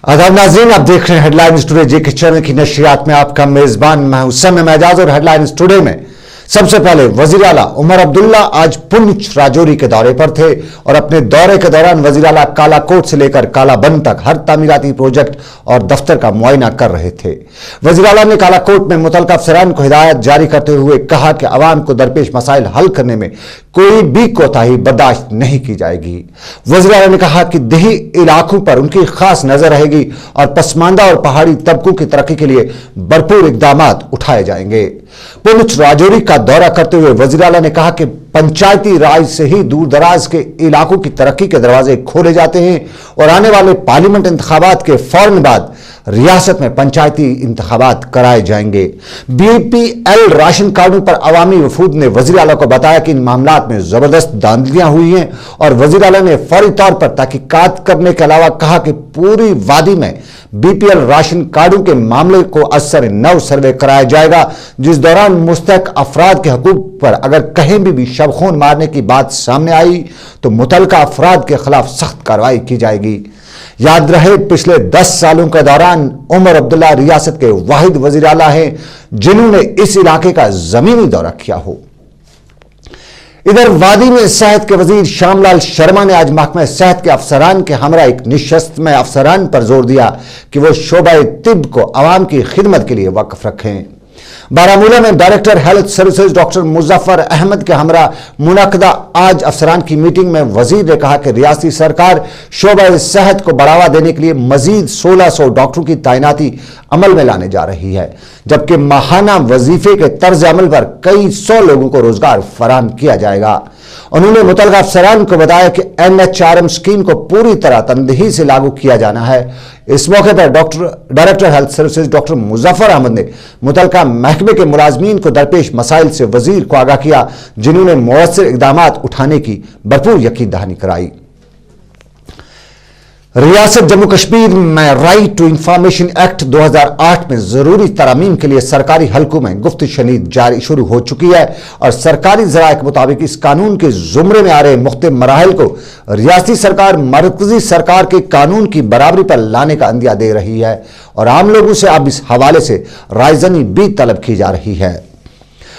आदाब नाज़रीन, आप देख रहे हैं हेडलाइंस टुडे जे के चैनल की नशरियात में आपका मेजबान मैं हूं समय एजाज। और हेडलाइंस टुडे में सबसे पहले वजीर आला उमर अब्दुल्ला आज पुंछ राजौरी के दौरे पर थे और अपने दौरे के दौरान वजीर आला कालाकोट से लेकर कालाबंद तक हर तामीराती प्रोजेक्ट और दफ्तर का मुआयना कर रहे थे। वजीर आला ने कालाकोट में मुतल्लिका अफसरान को हिदायत जारी करते हुए कहा कि अवाम को दरपेश मसाइल हल करने में कोई भी कोताही बर्दाश्त नहीं की जाएगी। वजीर आला ने कहा कि देही इलाकों पर उनकी खास नजर रहेगी और पसमानदा और पहाड़ी तबकों की तरक्की के लिए भरपूर इकदाम उठाए जाएंगे। पुंछ राजौरी का दौरा करते हुए वजीर आला ने कहा कि पंचायती राज से ही दूर दराज के इलाकों की तरक्की के दरवाजे खोले जाते हैं और आने वाले पार्लियामेंट इंतखाबात के फौरन बाद रियासत में पंचायती इंतखाबात कराए जाएंगे। बीपीएल राशन कार्डों पर अवामी वफूद ने वजीर आला को बताया कि इन मामलात में जबरदस्त धांधलियां हुई हैं और वजीर आला ने फौरी तौर पर तहकीकात करने के अलावा कहा कि पूरी वादी में बीपीएल राशन कार्डों के मामले को असर नव सर्वे कराया जाएगा, जिस दौरान मुस्तहक अफराद के हकूक पर अगर कहीं भी शबखून मारने की बात सामने आई तो मुतल्लिका अफराद के खिलाफ सख्त कार्रवाई की जाएगी। याद रहे, पिछले 10 सालों के दौरान उमर अब्दुल्ला रियासत के वाहिद वजीर आला हैं जिन्होंने इस इलाके का जमीनी दौरा किया हो। इधर वादी में सेहत के वजीर श्यामलाल शर्मा ने आज महकमा सेहत के अफसरान के हमरा एक निशस्त में अफसरान पर जोर दिया कि वो शोबा तिब को अवाम की खिदमत के लिए वक्फ रखें। बारामूला में director health services doctor Muzaffar Ahmad के हमरा मुनक्कदा आज अफसरान की मीटिंग में वजीर ने कहा कि रियासती सरकार शोबा सेहत को बढ़ावा देने के लिए मजीद 1600 डॉक्टरों की तैनाती अमल में लाने जा रही है, जबकि माहाना वजीफे के तर्ज अमल पर कई 100 लोगों को रोजगार फराहम किया जाएगा। उन्होंने मुतल्लिका अफसरान को बताया कि NHRM स्कीम को पूरी तरह तनदेही से लागू किया जाना है। इस मौके पर director health services doctor Muzaffar Ahmad ने मुतल्लिका महकमे के मुलाजमीन को दरपेश मसाइल से वजीर को आगाह किया, जिन्होंने मौसर इकदाम उठाने की भरपूर यकीन दहानी कराई। रियासत जम्मू कश्मीर में राइट टू इंफॉर्मेशन एक्ट 2008 में जरूरी तरमीम के लिए सरकारी हलकों में गुफ्त शनीद जारी शुरू हो चुकी है और सरकारी ज़राए के मुताबिक इस कानून के जुमरे में आ रहे मुख्तलिफ मराहिल को रियासती सरकार मरकजी सरकार के कानून की बराबरी पर लाने का अंदिया दे रही है और आम लोगों से अब इस हवाले से रायजनी भी तलब की जा रही है।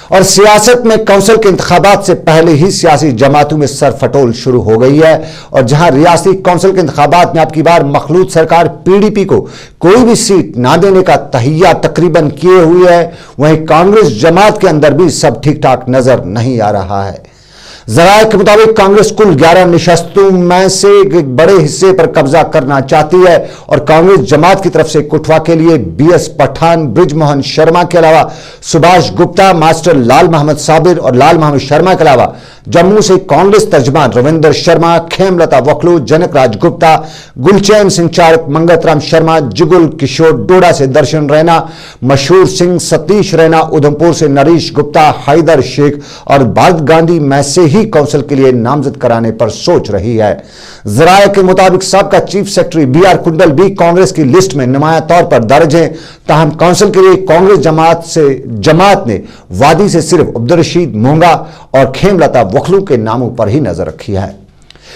और सियासत में कौंसिल के इंतखाबात से पहले ही सियासी जमातों में सरफटोल शुरू हो गई है और जहां रियासती कौंसिल के इंतखाबात में अब की बार मखलूत सरकार PDP को कोई भी सीट ना देने का तहिया तकरीबन किए हुए है, वहीं कांग्रेस जमात के अंदर भी सब ठीक ठाक नजर नहीं आ रहा है। ज़राए के मुताबिक कांग्रेस कुल 11 निशस्तों में से एक बड़े हिस्से पर कब्जा करना चाहती है और कांग्रेस जमात की तरफ से कुटवा के लिए BS पठान, ब्रिजमोहन शर्मा के अलावा सुभाष गुप्ता, मास्टर लाल मोहम्मद साबिर और लाल मोहम्मद शर्मा के अलावा जम्मू से कांग्रेस तर्जमान रविंदर शर्मा, खेमलता वकलू, जनक राज गुप्ता, गुलचैन सिंह चारक, मंगतराम शर्मा, जुगुल किशोर, डोडा से दर्शन रैना, मशहूर सिंह, सतीश रैना, उधमपुर से नरीश गुप्ता, हैदर शेख और भारत गांधी में से ही काउंसिल के लिए नामजद कराने पर सोच रही है। ज़राए के मुताबिक साबका चीफ सेक्रेटरी BR कुंडल भी कांग्रेस की लिस्ट में नुमाया तौर पर दर्ज हैं। ताहम काउंसिल के लिए कांग्रेस जमात ने वादी से सिर्फ अब्दुल रशीद मोंगा और खेमलता वकलू के नामों पर ही नजर रखी है।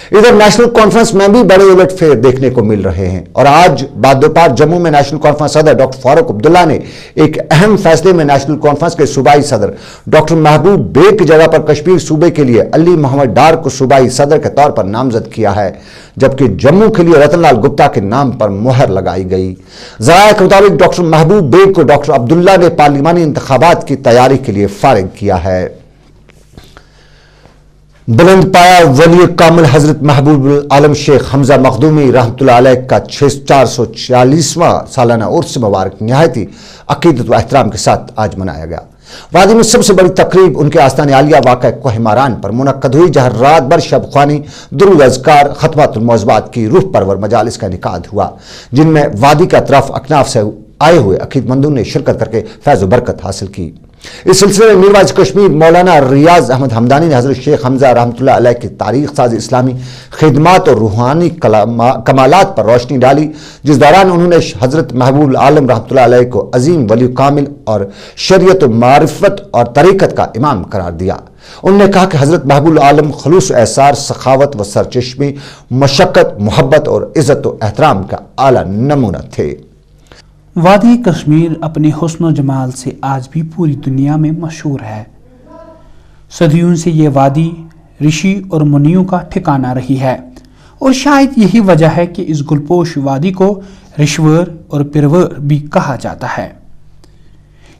इधर नेशनल कॉन्फ्रेंस में भी बड़े उलटफेर देखने को मिल रहे हैं और आज बाद दोपहर जम्मू में नेशनल कॉन्फ्रेंस सदर डॉक्टर फारूक अब्दुल्ला ने एक अहम फैसले में नेशनल कॉन्फ्रेंस के सूबाई सदर डॉक्टर महबूब बेग की जगह पर कश्मीर सूबे के लिए अली मोहम्मद डार को सूबाई सदर के तौर पर नामजद किया है, जबकि जम्मू के लिए रतन लाल गुप्ता के नाम पर मुहर लगाई गई। ज़राए के मुताबिक डॉक्टर महबूब बेग को डॉक्टर अब्दुल्ला ने पार्लिमानी इंतखाबात की तैयारी के लिए फारिग किया है। बुलंद पाया वली कामिल हजरत महबूब आलम शेख हमजा मखदूमी रहमतुल्लाह अलैह का 446वां सालाना उर्स मुबारक निहायती अकीदत व एहतराम के साथ आज मनाया गया। वादी में सबसे बड़ी तकरीब उनके आस्तान आलिया वाक़ा कोहिमारान पर मुनक्कद हुई, जहां रात भर शब ख्वानी, दुरूद अज़कार, खतमातुल मौज़ूआत की रूह परवर मजालिस का इनेकाद हुआ, जिनमें वादी का अतराफ अकनाफ से आए हुए अकीदमंदों ने शिरकत करके फैज़ व बरकत हासिल की। इस सिलसिले में मीरवाइज कश्मीर मौलाना रियाज अहमद हमदानी ने हजरत शेख हमजा रहमतुल्लाह अलैह की तारीख साज इस्लामी खिदमात और रूहानी कमालात पर रोशनी डाली, जिस दौरान उन्होंने हजरत महबूब आलम रहमतुल्लाह अलैह को अजीम वली कामिल और शरीयत मारिफत और तरीक़त का इमाम करार दिया। انہوں نے کہا کہ حضرت محبوب العالم خلوص و احسار، سخاوت و سرچشمی، مشقت، محبت اور عزت و احترام کا اعلیٰ نمونہ تھے۔ وادی کشمیر اپنے حسن و جمال سے آج بھی پوری دنیا میں مشہور ہے۔ صدیوں سے یہ وادی رشی اور منیوں کا ٹھکانہ رہی ہے، اور شاید یہی وجہ ہے کہ اس گلپوش وادی کو رشور اور پرور بھی کہا جاتا ہے۔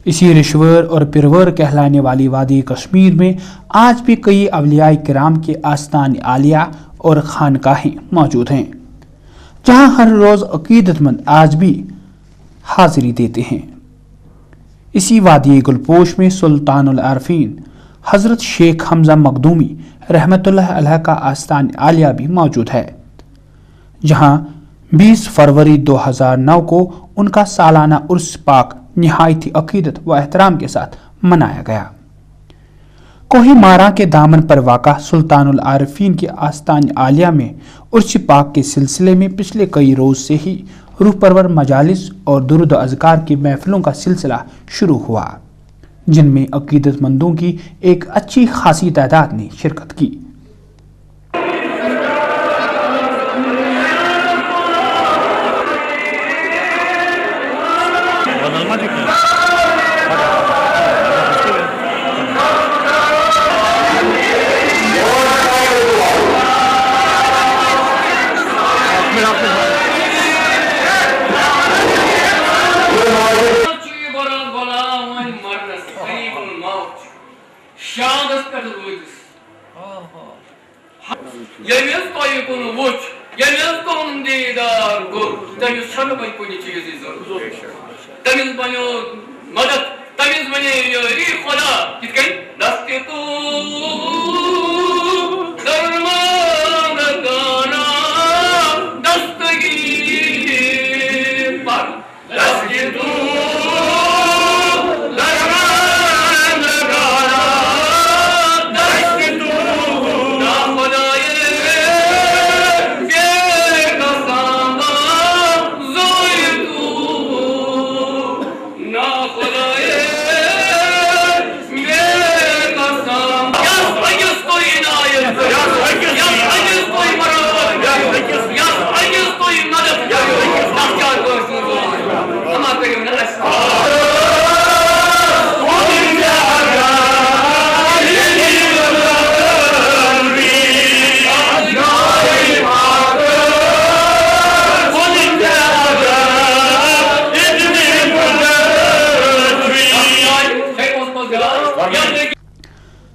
اسی رشور اور پرور کہلانے والی وادی کشمیر میں آج بھی کئی اولیاء کرام کے آستان عالیہ اور خانقاہیں موجود ہیں، جہاں ہر روز عقیدت مند آج بھی حاضری دیتے ہیں۔ اسی وادی گلپوش میں سلطان العارفین حضرت شیخ حمزہ مخدومی رحمۃ اللہ علیہ کا آستان عالیہ بھی موجود ہے، جہاں 20 فروری 2009 کو ان کا سالانہ عرس پاک نہایت عقیدت و احترام کے ساتھ منایا گیا۔ کوہی مارا کے دامن پر واقع سلطان العارفین کے آستان عالیہ میں عرس پاک کے سلسلے میں پچھلے کئی روز سے ہی روح پرور مجالس اور درود و اذکار کی محفلوں کا سلسلہ شروع ہوا، جن میں عقیدت مندوں کی ایک اچھی خاصی تعداد نے شرکت کی۔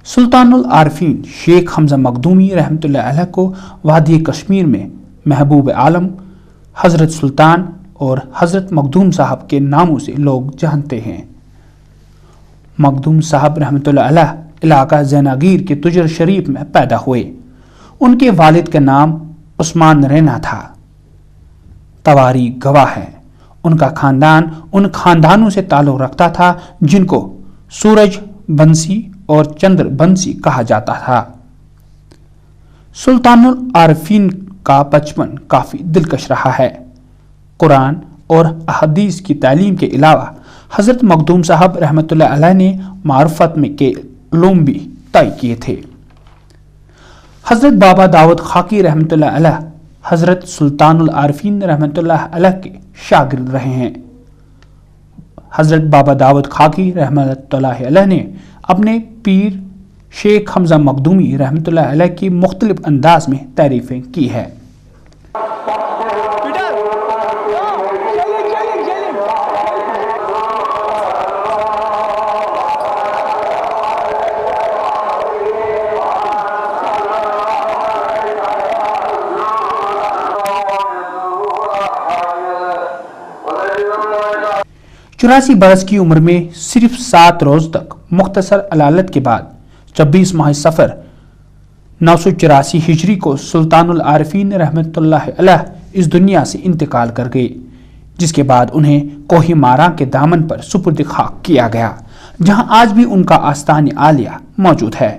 سلطان العارفین شیخ حمزہ مخدومی رحمۃ اللہ علیہ کو وادی کشمیر میں محبوب عالم، حضرت سلطان اور حضرت مخدوم صاحب کے ناموں سے لوگ جانتے ہیں۔ مخدوم صاحب رحمۃ اللہ علیہ علاقہ زیناگیر کے تجر شریف میں پیدا ہوئے۔ ان کے والد کا نام عثمان رینا تھا۔ تواریخ گواہ ہے ان کا خاندان ان خاندانوں سے تعلق رکھتا تھا جن کو سورج بنسی اور چندر بنسی کہا جاتا تھا۔ سلطان العارفین کا بچپن کافی دلکش رہا ہے۔ قرآن اور احادیث کی تعلیم کے علاوہ حضرت مخدوم صاحب رحمۃ اللہ علیہ نے معرفت میں کے علوم بھی طے کیے تھے۔ حضرت بابا داؤد خاکی رحمۃ اللہ علیہ حضرت سلطان العارفین رحمۃ اللہ علیہ کے شاگرد رہے ہیں۔ حضرت بابا داؤد خاکی رحمۃ اللہ علیہ نے اپنے پیر شیخ حمزہ مخدومی رحمۃ اللہ علیہ کی مختلف انداز میں تعریفیں کی ہے۔ چوراسی برس کی عمر میں صرف 7 روز تک مختصر علالت کے بعد 26 ماہ صفر 984 ہجری کو سلطان العارفین رحمۃ اللہ علیہ اس دنیا سے انتقال کر گئے، جس کے بعد انہیں کوہی مارا کے دامن پر سپرد خاک کیا گیا، جہاں آج بھی ان کا آستان عالیہ موجود ہے۔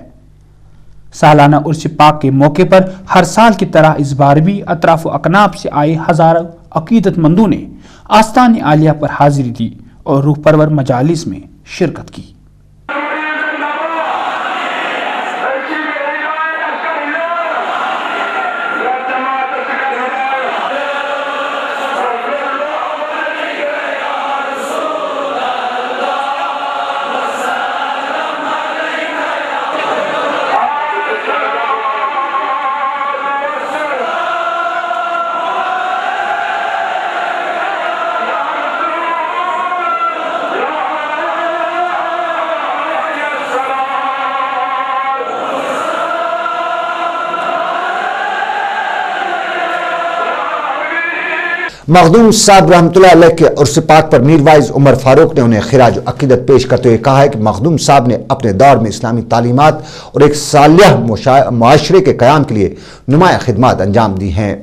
سالانہ عرس پاک کے موقع پر ہر سال کی طرح اس بار بھی اطراف و اکناف سے آئے ہزاروں عقیدت مندوں نے آستان عالیہ پر حاضری دی اور روح پرور مجالس میں شرکت کی۔ مخدوم صاحب رحمۃ اللہ علیہ کے عرس پاک پر میر وائز عمر فاروق نے انہیں خراج عقیدت پیش کرتے ہوئے کہا ہے کہ مخدوم صاحب نے اپنے دور میں اسلامی تعلیمات اور ایک صالح معاشرے کے قیام کے لیے نمایاں خدمات انجام دی ہیں۔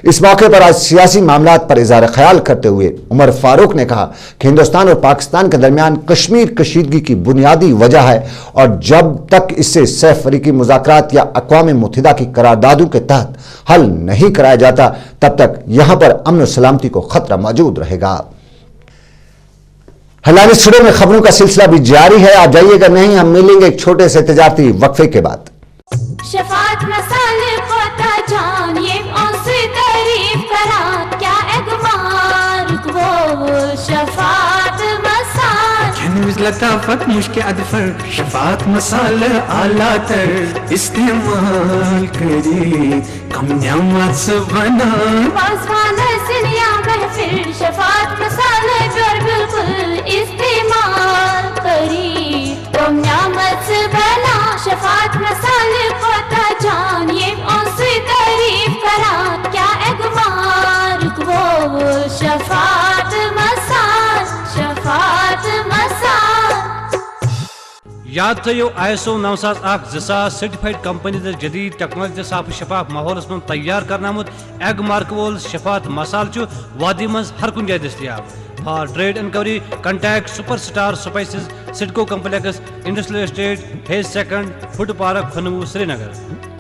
اس موقع پر آج سیاسی معاملات پر اظہار خیال کرتے ہوئے عمر فاروق نے کہا کہ ہندوستان اور پاکستان کے درمیان کشمیر کشیدگی کی بنیادی وجہ ہے اور جب تک اس سے سہ فریقی مذاکرات یا اقوام متحدہ کی قراردادوں کے تحت حل نہیں کرایا جاتا تب تک یہاں پر امن و سلامتی کو خطرہ موجود رہے گا۔ ہیڈلائن اسٹوڈیو میں خبروں کا سلسلہ بھی جاری ہے، آپ جائیے گا نہیں، ہم ملیں گے ایک چھوٹے سے تجارتی وقفے کے بعد۔ شفاعت مسائل پتہ جانیے ان سے تعریف کرا کیا اگمار وہ شفاعت مسائل کنوز لطافت مشک ادفر شفاعت مسائل اعلیٰ تر استعمال کری کم نعمت سے بنا پاسوان سنیا محفل شفاعت مسائل پر بالکل استعمال کری کم نعمت سے بنا شفاعت مسائل پتہ جانیے ان سے تعریف کرا کیا اگمار وہ شفاعت مسائل شفاعت مسائل یاد تھو ISO 9001 سرٹیفائڈ کمپنی جدید ٹیکنالوجی صاف شفاف ماحولس من تیار کرنا ایگ مارک وول شفاعت مسال وادی مز ہر کن جائے دستیاب۔ For trade enquiry contact super star spices SIDCO complex industrial estate phase 2 food park Khonmoh Srinagar.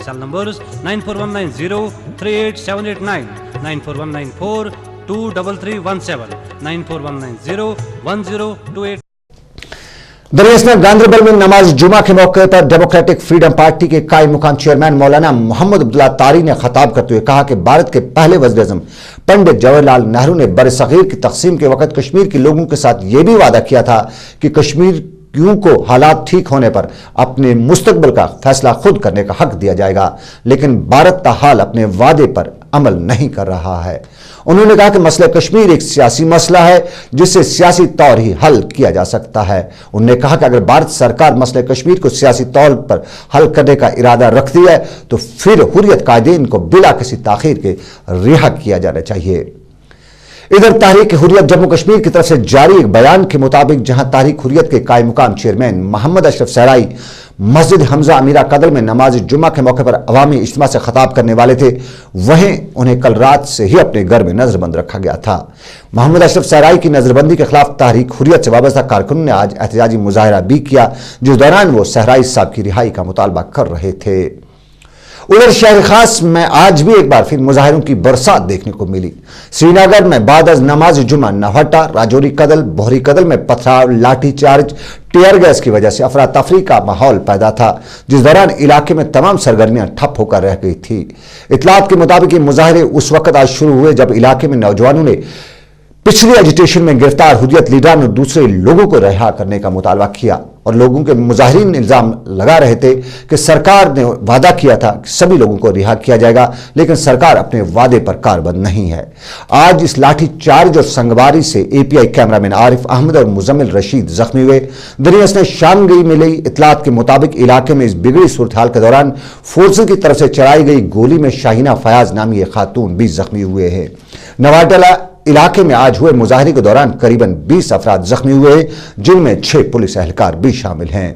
Cell numbers 9419038789 9419423317 94190102 دریاست میں گاندربل میں نماز جمعہ کے موقع پر ڈیموکریٹک فریڈم پارٹی کے قائم مقام چیئرمین مولانا محمد عبداللہ طاری نے خطاب کرتے ہوئے کہا کہ بھارت کے پہلے وزیر اعظم پنڈت جواہر لال نہرو نے بر صغیر کی تقسیم کے وقت کشمیر کے لوگوں کے ساتھ یہ بھی وعدہ کیا تھا کہ کشمیریوں کو حالات ٹھیک ہونے پر اپنے مستقبل کا فیصلہ خود کرنے کا حق دیا جائے گا، لیکن بھارت تاحال اپنے وعدے پر عمل نہیں کر رہا ہے۔ انہوں نے کہا کہ مسئلہ کشمیر ایک سیاسی مسئلہ ہے جس سے سیاسی طور ہی حل کیا جا سکتا ہے۔ انہوں نے کہا کہ اگر بھارت سرکار مسئلہ کشمیر کو سیاسی طور پر حل کرنے کا ارادہ رکھتی ہے تو پھر حریت قائدین کو بلا کسی تاخیر کے رہا کیا جانا چاہیے۔ ادھر تحریک حریت جموں کشمیر کی طرف سے جاری ایک بیان کے مطابق جہاں تحریک حریت کے قائم مقام چیئرمین محمد اشرف صحرائی مسجد حمزہ امیرہ قدل میں نماز جمعہ کے موقع پر عوامی اجتماع سے خطاب کرنے والے تھے، وہیں انہیں کل رات سے ہی اپنے گھر میں نظر بند رکھا گیا تھا۔ محمد اشرف صحرائی کی نظر بندی کے خلاف تحریک حریت سے وابستہ کارکنوں نے آج احتجاجی مظاہرہ بھی کیا، جس دوران وہ صحرائی صاحب کی رہائی کا مطالبہ کر رہے تھے۔ ادھر شہر خاص میں آج بھی ایک بار پھر مظاہروں کی برسات دیکھنے کو ملی۔ سری نگر میں بعد از نماز جمعہ نوہٹا، راجوری قدل، بوہری قدل میں پتھراؤ، لاٹھی چارج، ٹیئر گیس کی وجہ سے افراتفری کا ماحول پیدا تھا، جس دوران علاقے میں تمام سرگرمیاں ٹھپ ہو کر رہ گئی تھی۔ اطلاعات کے مطابق یہ مظاہرے اس وقت آج شروع ہوئے جب علاقے میں نوجوانوں نے پچھلی ایجیٹیشن میں گرفتار حریت لیڈران اور دوسرے لوگوں کو رہا کرنے کا مطالبہ کیا، اور لوگوں کے مظاہرین الزام لگا رہے تھے کہ سرکار نے وعدہ کیا تھا کہ سبھی لوگوں کو رہا کیا جائے گا، لیکن سرکار اپنے وعدے پر کاربند نہیں ہے۔ آج اس لاٹھی چارج اور سنگواری سے API کیمرامین عارف احمد اور مزمل رشید زخمی ہوئے۔ دریاست نے شام گئی ملی اطلاعات کے مطابق علاقے میں اس بگڑی صورتحال کے دوران فورسز کی طرف سے چلائی گئی گولی میں شاہینہ فیاض نامی ایک خاتون بھی زخمی ہوئے ہیں۔ نواٹلا علاقے میں آج ہوئے مظاہرے کے دوران قریباً 20 افراد زخمی ہوئے ہیں، جن میں 6 پولیس اہلکار بھی شامل ہیں۔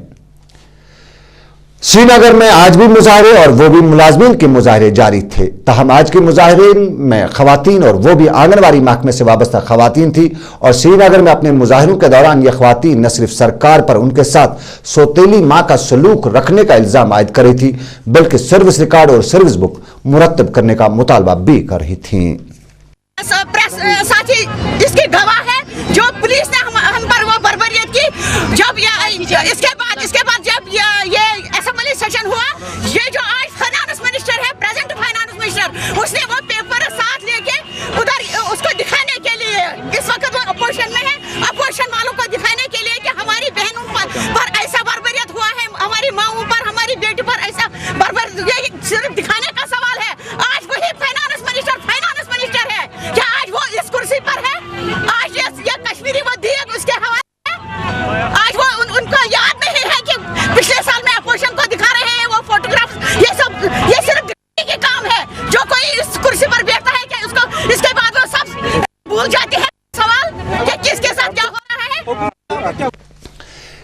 سری نگر میں آج بھی مظاہرے اور وہ بھی ملازمین کے مظاہرے جاری تھے، تاہم آج کے مظاہرین میں خواتین اور وہ بھی آنگن واڑی محکمے سے وابستہ خواتین تھی، اور سری نگر میں اپنے مظاہروں کے دوران یہ خواتین نہ صرف سرکار پر ان کے ساتھ سوتیلی ماں کا سلوک رکھنے کا الزام عائد کر رہی تھی، بلکہ سروس ریکارڈ اور سروس بک مرتب کرنے کا مطالبہ بھی کر رہی تھیں۔ ساتھی اس کی گواہ ہے جو پولیس نے ہم پر وہ بربریت کی، جب اس کے بعد جب یہ اسمبلی سیشن ہوا، یہ جو آج فائنانس منسٹر ہے، پریزنٹ فائنانس منسٹر، اس نے وہ پیپر ساتھ لے کے ادھر اس کو دکھانے کے لیے، اس وقت وہ اپوزیشن میں ہے، اپوزیشن والوں کو دکھانے کے لیے کہ ہماری بہنوں پر ایسا بربریت ہوا ہے، ہماری ماؤں پر، ہماری بیٹی پر ایسا بربریت، یہ صرف دکھانے کا سوال ہے۔ آج وہی فائنانس منسٹر ہے، کیا آج وہ اس کرسی پر ہے؟ آج یہ کشمیری وہ دیے اس کے حوالے ہے، آج وہ ان کو یاد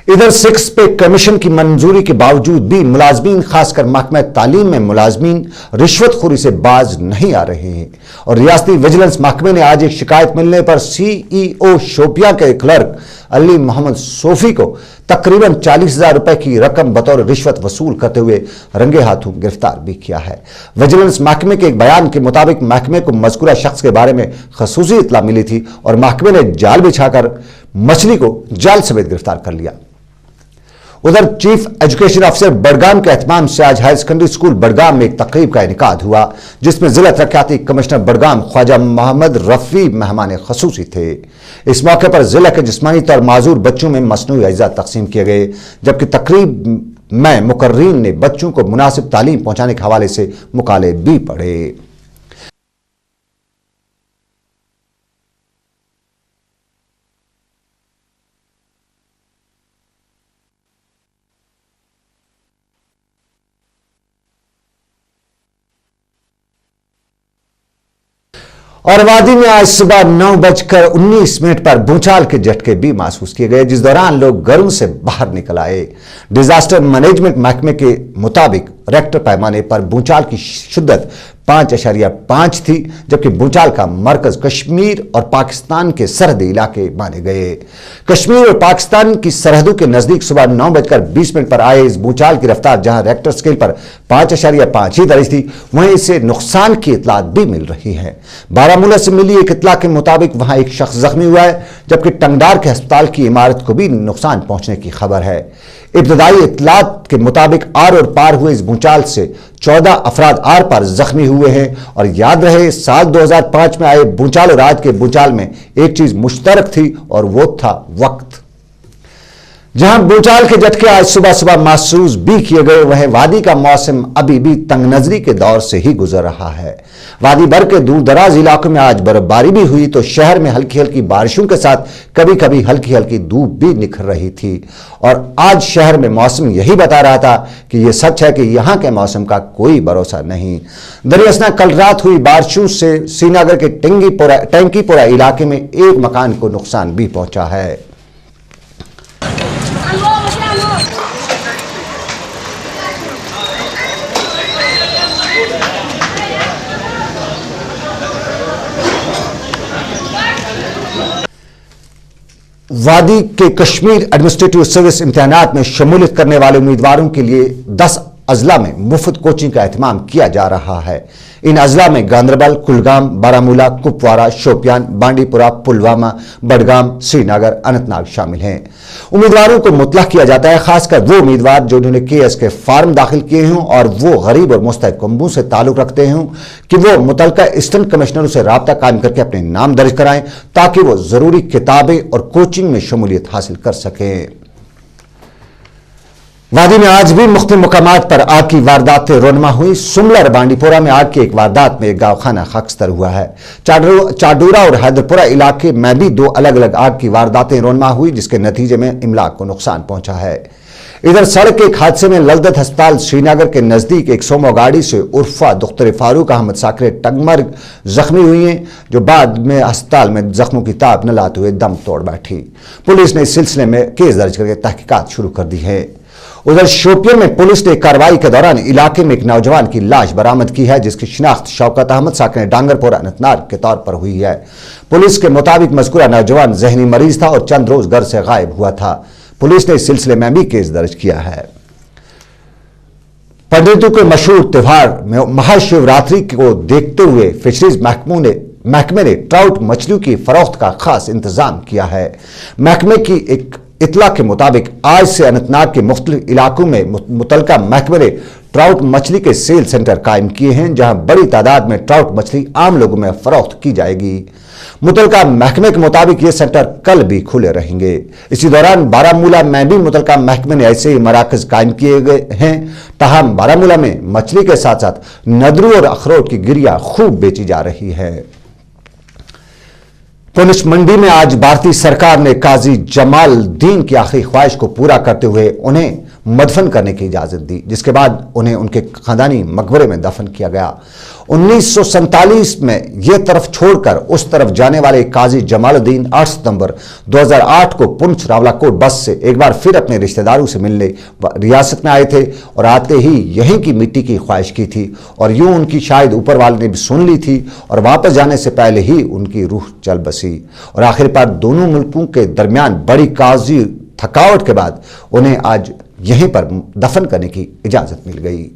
इधर 6 पे कमीशन की मंजूरी के बावजूद भी मुलाजमीन, खासकर महकमा तालीम में मुलाजमीन रिश्वतखोरी से बाज नहीं आ रहे हैं और रियासती विजिलेंस महकमे ने आज एक शिकायत मिलने पर CEO शोपियां के क्लर्क अली मोहम्मद सोफी को तकरीबन 40,000 रुपए की रकम बतौर रिश्वत वसूल करते हुए रंगे हाथों गिरफ्तार भी किया है। विजिलेंस महकमे के एक बयान के मुताबिक महकमे को मज़कूरा शख्स के बारे में खसूसी इत्तला मिली थी और महकमे ने जाल बिछाकर मछली को जाल समेत गिरफ्तार कर लिया। उधर चीफ एजुकेशन ऑफिसर बडगाम के एहतमाम से आज हायर सेकेंडरी स्कूल बडगाम में एक तकरीब का इनेकाद हुआ जिसमें जिला तरक्याती कमिश्नर बडगाम ख्वाजा मोहम्मद रफी मेहमान खसूसी थे। इस मौके पर जिला के जिस्मानी तौर माजूर बच्चों में मसनूई अज्जा तकसीम किए गए, जबकि तकरीब में मुकर्रीन ने बच्चों को मुनासिब तालीम पहुंचाने के हवाले से मुकाले भी पढ़े। और वादी में आज सुबह 9:19 पर भूचाल के झटके भी महसूस किए गए, जिस दौरान लोग घरों से बाहर निकल आए। डिजास्टर मैनेजमेंट महकमे के मुताबिक रेक्टर पैमाने पर भूचाल की शिद्दत 5.5 थी, जबकि भूचाल का मरकज कश्मीर और पाकिस्तान के सरहदी इलाके माने गए। कश्मीर और पाकिस्तान की सरहदों के नजदीक सुबह 9:20 पर आए इस भूचाल की रफ्तार जहां रेक्टर स्केल पर 5.5 ही दर्ज थी, वहीं इससे नुकसान की इतलात भी मिल रही है। बारामूला से मिली एक इतला के मुताबिक वहां एक शख्स जख्मी हुआ है, जबकि टंगडार के अस्पताल की इमारत को भी नुकसान पहुंचने की खबर है। इब्तदाई इतलात के मुताबिक आर और पार हुए इस भूचाल से 14 अफराद आर पार जख्मी हुए हैं और याद रहे साल 2005 में आए भूचाल और आज के भूचाल में एक चीज मुश्तरक थी और वो था वक्त। जहां भूचाल के झटके आज सुबह सुबह महसूस भी किए गए, वहीं वादी का मौसम अभी भी तंग नजरी के दौर से ही गुजर रहा है। वादी भर के दूर दराज इलाकों में आज बर्फबारी भी हुई तो शहर में हल्की हल्की बारिशों के साथ कभी कभी हल्की हल्की धूप भी निखर रही थी और आज शहर में मौसम यही बता रहा था कि यह सच है कि यहां के मौसम का कोई भरोसा नहीं। दरियासना कल रात हुई बारिशों से श्रीनगर के टैंकीपोरा इलाके में एक मकान को नुकसान भी पहुंचा है। वादी के कश्मीर एडमिनिस्ट्रेटिव सर्विस इम्तिहानात में शमूलियत करने वाले उम्मीदवारों के लिए 10 अजला में मुफ्त कोचिंग का एहतमाम किया जा रहा है। इन अजला में गांदरबल, कुलगाम, बारामूला, कुपवारा, शोपियान, बांडीपुरा, पुलवामा, बडगाम, श्रीनगर, अनंतनाग शामिल हैं। उम्मीदवारों को मुतलक किया जाता है, खासकर वो उम्मीदवार जिन्होंने केएस के फार्म दाखिल किए हों और वो गरीब और मुस्तहकमों से ताल्लुक रखते हों कि वो मुतलका असिस्टेंट कमिश्नरों से राब्ता कायम करके अपने नाम दर्ज कराएं ताकि वो जरूरी किताबें और कोचिंग में शमूलियत हासिल कर सकें। वादी में आज भी मुख्तलिफ मुकामात पर आग की वारदातें रोनमा हुई। सुमला और बांडीपुरा में आग की एक वारदात में एक गाँवखाना खाकस्तर हुआ है। चाडूरा और हैदरपुरा इलाके में भी 2 अलग अलग आग की वारदातें रोनमा हुई, जिसके नतीजे में इमलाक को नुकसान पहुंचा है। इधर सड़क के एक हादसे में ललदत अस्पताल श्रीनगर के नजदीक एक सोमो गाड़ी से उर्फा दुख्तर फारूक अहमद साकरे टंगमर्ग जख्मी हुई हैं, जो बाद में अस्पताल में जख्मों की ताब न लाते हुए दम तोड़ बैठी। पुलिस ने इस सिलसिले में केस दर्ज करके तहकीकात शुरू कर दी है। उधर शोपियां में पुलिस ने कार्रवाई के दौरान इलाके में एक नौजवान की लाश बरामद की है, जिसकी शिनाख्त शौकत अहमद साकरे डांगरपुरा अनंतनाग के तौर पर हुई है। पुलिस के मुताबिक मज़कूरा नौजवान जहनी मरीज था और चंद रोज घर से गायब हुआ था। पुलिस ने इस सिलसिले में भी केस दर्ज किया है। पंडितों के मशहूर त्योहार में महाशिवरात्रि को देखते हुए फिशरीज महकमे ने ट्राउट मछलियों की फरोख्त का खास इंतजाम किया है। महकमे की एक इतला के मुताबिक आज से अनंतनाग के मुख्तलिफ इलाकों में मुतलका महकमे ने ट्राउट मछली के सेल सेंटर कायम किए हैं, जहां बड़ी तादाद में ट्राउट मछली आम लोगों में फरोख्त की जाएगी। मुतलका महकमे के मुताबिक ये सेंटर कल भी खुले रहेंगे। इसी दौरान बारामूला में भी मुतलका महकमे ने ऐसे ही मराकज कायम किए गए हैं। ताहम बारामूला में मछली के साथ साथ नदरू और अखरोट की गिरिया खूब बेची जा रही है। पुलिस मंडी में आज भारतीय सरकार ने काजी जमाल दीन की आखिरी ख्वाहिश को पूरा करते हुए उन्हें मदफन करने की इजाज़त दी, जिसके बाद उन्हें उनके खानदानी मकबरे में दफन किया गया। 1947 में यह तरफ छोड़कर उस तरफ जाने वाले काजी जमालुद्दीन 8 सितंबर 2008 को पुंछ रावलाकोट बस से एक बार फिर अपने रिश्तेदारों से मिलने रियासत में आए थे और आते ही यहीं की मिट्टी की ख्वाहिश की थी और यूं उनकी शायद ऊपर वाले ने भी सुन ली थी और वापस जाने से पहले ही उनकी रूह चल बसी और आखिरकार दोनों मुल्कों के दरमियान बड़ी काजी थकावट के बाद उन्हें आज यहीं पर दफन करने की इजाजत मिल गई।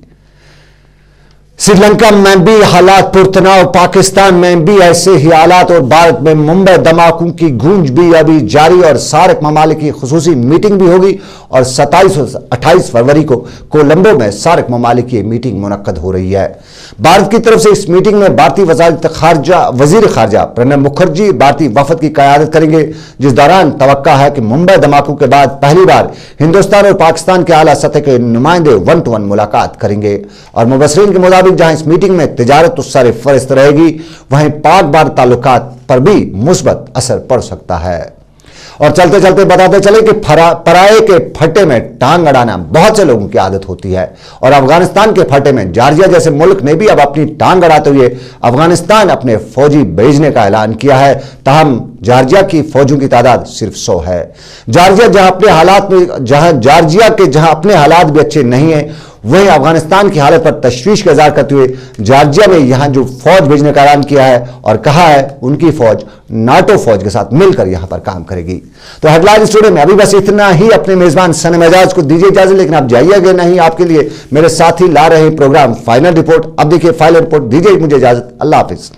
श्रीलंका में भी हालात पुरतनाव, पाकिस्तान में भी ऐसे ही हालात और भारत में मुंबई धमाकों की गूंज भी अभी जारी और सार्क ममालिक की खुसूसी मीटिंग भी होगी और 27 और 28 फरवरी को कोलंबो में सार्क ममालिक की मीटिंग मुनक्कद हो रही है। भारत की तरफ से इस मीटिंग में भारतीय वजीर खारजा प्रणब मुखर्जी भारतीय वफद की क़यादत करेंगे, जिस दौरान तवक्का है कि मुंबई धमाकों के बाद पहली बार हिंदुस्तान और पाकिस्तान के आला सतह के नुमाइंदे 1-to-1 मुलाकात करेंगे और मुबस्सिरीन के मुताबिक जहां इस मीटिंग में तिजारत तो सर फहरिस्त रहेगी, वहीं पाक भारत ताल्लुकात पर भी मुस्बत असर पड़ सकता है। और चलते चलते बताते चले कि पराये के फटे में टांग अड़ाना बहुत से लोगों की आदत होती है और अफगानिस्तान के फटे में जॉर्जिया जैसे मुल्क ने भी अब अपनी टांग अड़ाते हुए अफगानिस्तान अपने फौजी भेजने का ऐलान किया है। ताहम जॉर्जिया की फौजों की तादाद सिर्फ 100 है। जॉर्जिया जहां अपने हालात भी अच्छे नहीं है, वहीं अफगानिस्तान की हालत पर तशवीश का इज़हार करते हुए जॉर्जिया में यहां जो फौज भेजने का ऐलान किया है और कहा है उनकी फौज नाटो फौज के साथ मिलकर यहां पर काम करेगी। तो हेडलाइन स्टूडियो में अभी बस इतना ही। अपने मेजबान सनम एजाज को दीजिए इजाजत, लेकिन आप जाइएगा नहीं, आपके लिए मेरे साथी ला रहे प्रोग्राम फाइनल रिपोर्ट। अब देखिए फाइनल रिपोर्ट, दीजिए मुझे इजाजत, अल्लाह हाफिज।